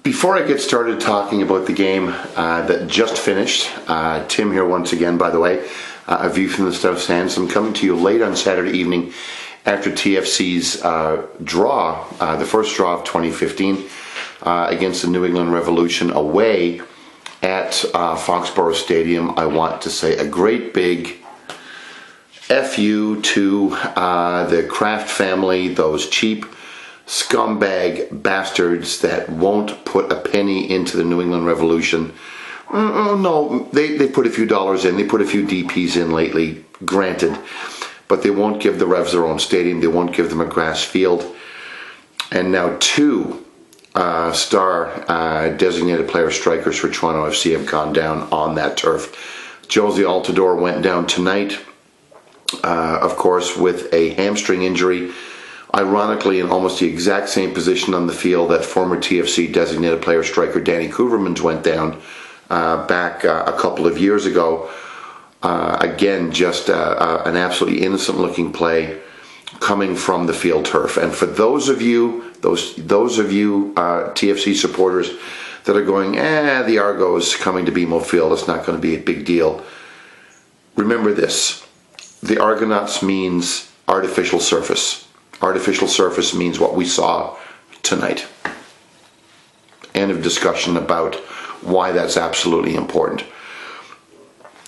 Before I get started talking about the game that just finished, Tim here once again, by the way, a view from the South Stands. I'm coming to you late on Saturday evening after TFC's draw, the first draw of 2015 against the New England Revolution away at Foxborough Stadium. I want to say a great big FU to the Kraft family, those cheap scumbag bastards that won't put a penny into the New England Revolution. No, they put a few dollars in, they put a few DPs in lately, granted, but they won't give the Revs their own stadium, they won't give them a grass field. And now two star designated player strikers for Toronto FC have gone down on that turf. Josie Altidore went down tonight, of course, with a hamstring injury. Ironically, in almost the exact same position on the field that former TFC designated player striker Danny Koevermans went down back a couple of years ago. Again, just an absolutely innocent looking play coming from the field turf. And for those of you TFC supporters that are going, the Argos coming to BMO Field, it's not going to be a big deal. Remember this, the Argonauts means artificial surface. Artificial surface means what we saw tonight. End of discussion about why that's absolutely important.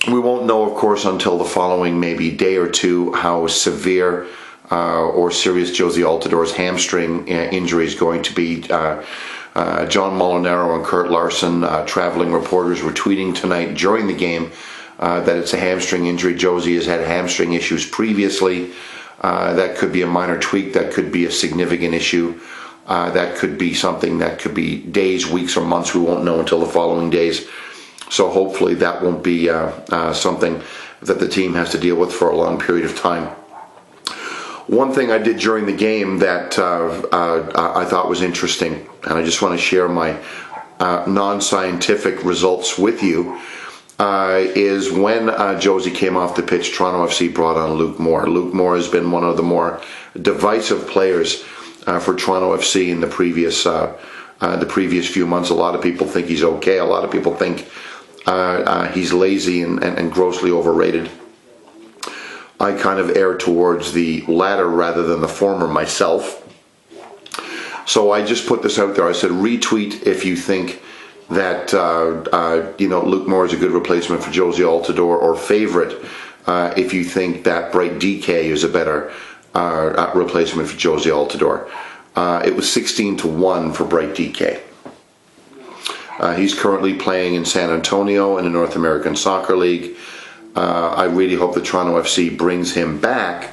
We won't know, of course, until the following maybe day or two how severe or serious Josie Altidore's hamstring injury is going to be. John Molinaro and Kurt Larson, traveling reporters, were tweeting tonight during the game that it's a hamstring injury. Josie has had hamstring issues previously. That could be a minor tweak, that could be a significant issue, that could be something that could be days, weeks, or months. We won't know until the following days. So hopefully that won't be something that the team has to deal with for a long period of time. One thing I did during the game that I thought was interesting, and I just want to share my non-scientific results with you, is when Josie came off the pitch, Toronto FC brought on Luke Moore. Luke Moore has been one of the more divisive players for Toronto FC in the previous few months. A lot of people think he's okay. A lot of people think he's lazy and grossly overrated. I kind of err towards the latter rather than the former myself. So I just put this out there. I said, retweet if you think that Luke Moore is a good replacement for Josie Altidore, or favorite if you think that Bright DK is a better replacement for Josie Altidore. It was 16-1 for Bright DK. He's currently playing in San Antonio in the North American Soccer League. I really hope that Toronto FC brings him back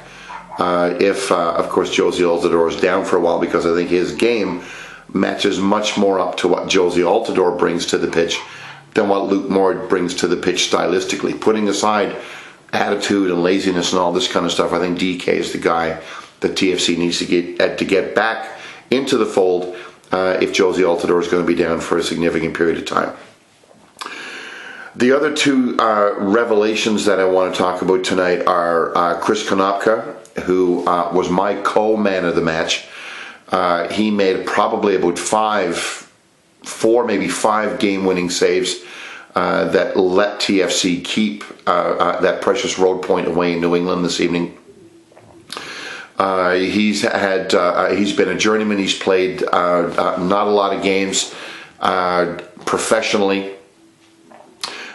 if, of course, Josie Altidore is down for a while, because I think his game matches much more up to what Josie Altidore brings to the pitch than what Luke Moore brings to the pitch stylistically. Putting aside attitude and laziness and all this kind of stuff, I think DK is the guy that TFC needs to get back into the fold if Josie Altidore is going to be down for a significant period of time. The other two revelations that I want to talk about tonight are Chris Konopka, who was my co-man of the match. He made probably about maybe five game-winning saves that let TFC keep that precious road point away in New England this evening. He's been a journeyman. He's played not a lot of games professionally,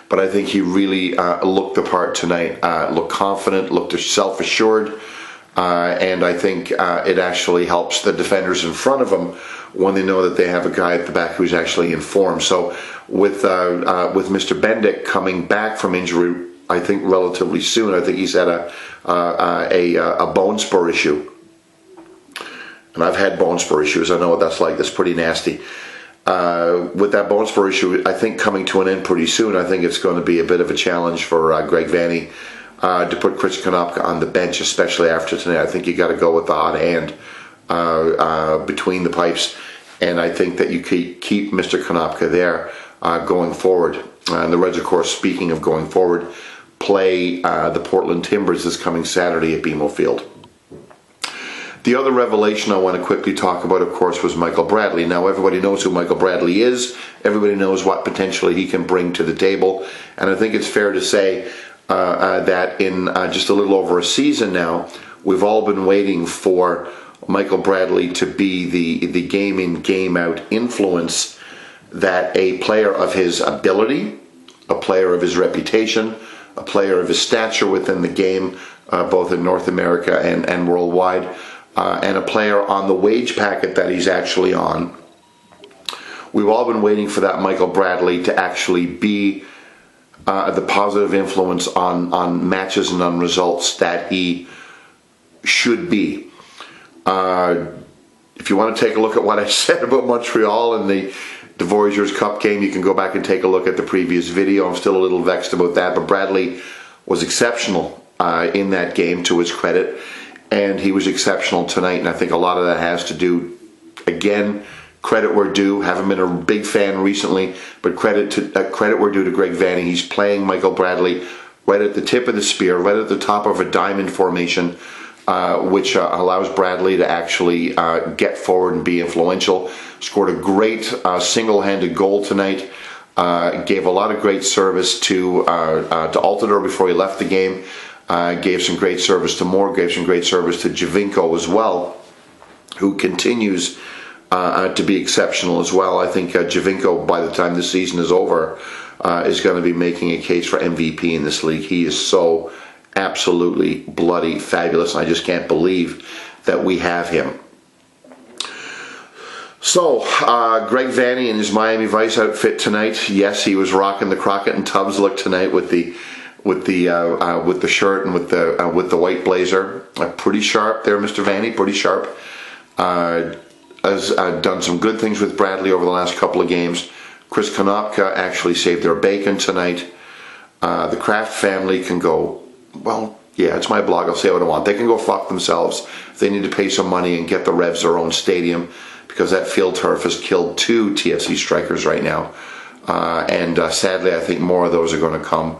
but I think he really looked the part tonight. Looked confident, looked self-assured. And I think it actually helps the defenders in front of them when they know that they have a guy at the back who's actually in form. So with Mr. Bendick coming back from injury, I think relatively soon, I think he's had a bone spur issue. And I've had bone spur issues. I know what that's like. That's pretty nasty. With that bone spur issue, I think coming to an end pretty soon, I think it's going to be a bit of a challenge for Greg Vanney to put Chris Konopka on the bench, especially after tonight. I think you got to go with the hot hand between the pipes, and I think that you keep Mr. Konopka there going forward. And the Reds, of course, speaking of going forward, play the Portland Timbers this coming Saturday at BMO Field. The other revelation I want to quickly talk about, of course, was Michael Bradley. Now, everybody knows who Michael Bradley is. Everybody knows what potentially he can bring to the table. And I think it's fair to say that in just a little over a season now, we've all been waiting for Michael Bradley to be the game-in, game-out influence that a player of his ability, a player of his reputation, a player of his stature within the game, both in North America and worldwide, and a player on the wage packet that he's actually on. We've all been waiting for that Michael Bradley to actually be the positive influence on matches and on results that he should be. If you want to take a look at what I said about Montreal and the Voyageurs Cup game, you can go back and take a look at the previous video. I'm still a little vexed about that, but Bradley was exceptional in that game, to his credit, and he was exceptional tonight, and I think a lot of that has to do, again, credit where due. Haven't been a big fan recently, but credit where due to Greg Vanney. He's playing Michael Bradley right at the tip of the spear, right at the top of a diamond formation, which allows Bradley to actually get forward and be influential. Scored a great single-handed goal tonight. Gave a lot of great service to Altidore before he left the game. Gave some great service to Moore. Gave some great service to Giovinco as well, who continues to be exceptional as well. I think Giovinco, by the time the season is over, is going to be making a case for MVP in this league. He is so absolutely bloody fabulous. I just can't believe that we have him. So, Greg Vanney in his Miami Vice outfit tonight. Yes, he was rocking the Crockett and Tubbs look tonight with the shirt and with the white blazer. Pretty sharp there, Mr. Vanney. Pretty sharp. Has done some good things with Bradley over the last couple of games. Chris Konopka actually saved their bacon tonight. The Kraft family can go, well, yeah, it's my blog, I'll say what I want. They can go fuck themselves. They need to pay some money and get the Revs their own stadium, because that field turf has killed 2 TFC strikers right now. And sadly, I think more of those are going to come.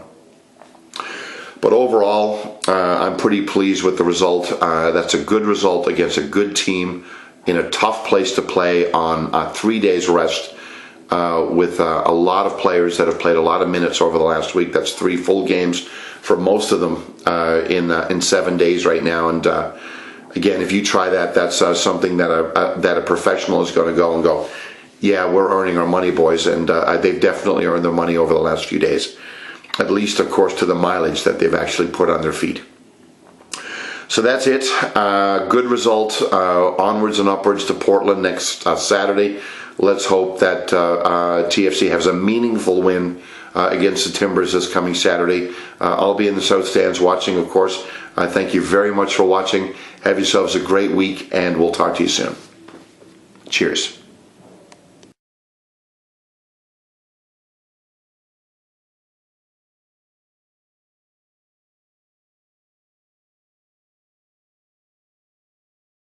But overall, I'm pretty pleased with the result. That's a good result against a good team in a tough place to play on 3 days rest, with a lot of players that have played a lot of minutes over the last week. That's 3 full games for most of them in 7 days right now. And again, if you try that, that's something that a professional is going to go and go, yeah, we're earning our money, boys. And they've definitely earned their money over the last few days, at least, of course, to the mileage that they've actually put on their feet. So that's it. Good result. Onwards and upwards to Portland next Saturday. Let's hope that TFC has a meaningful win against the Timbers this coming Saturday. I'll be in the South Stands watching, of course. Thank you very much for watching. Have yourselves a great week, and we'll talk to you soon. Cheers.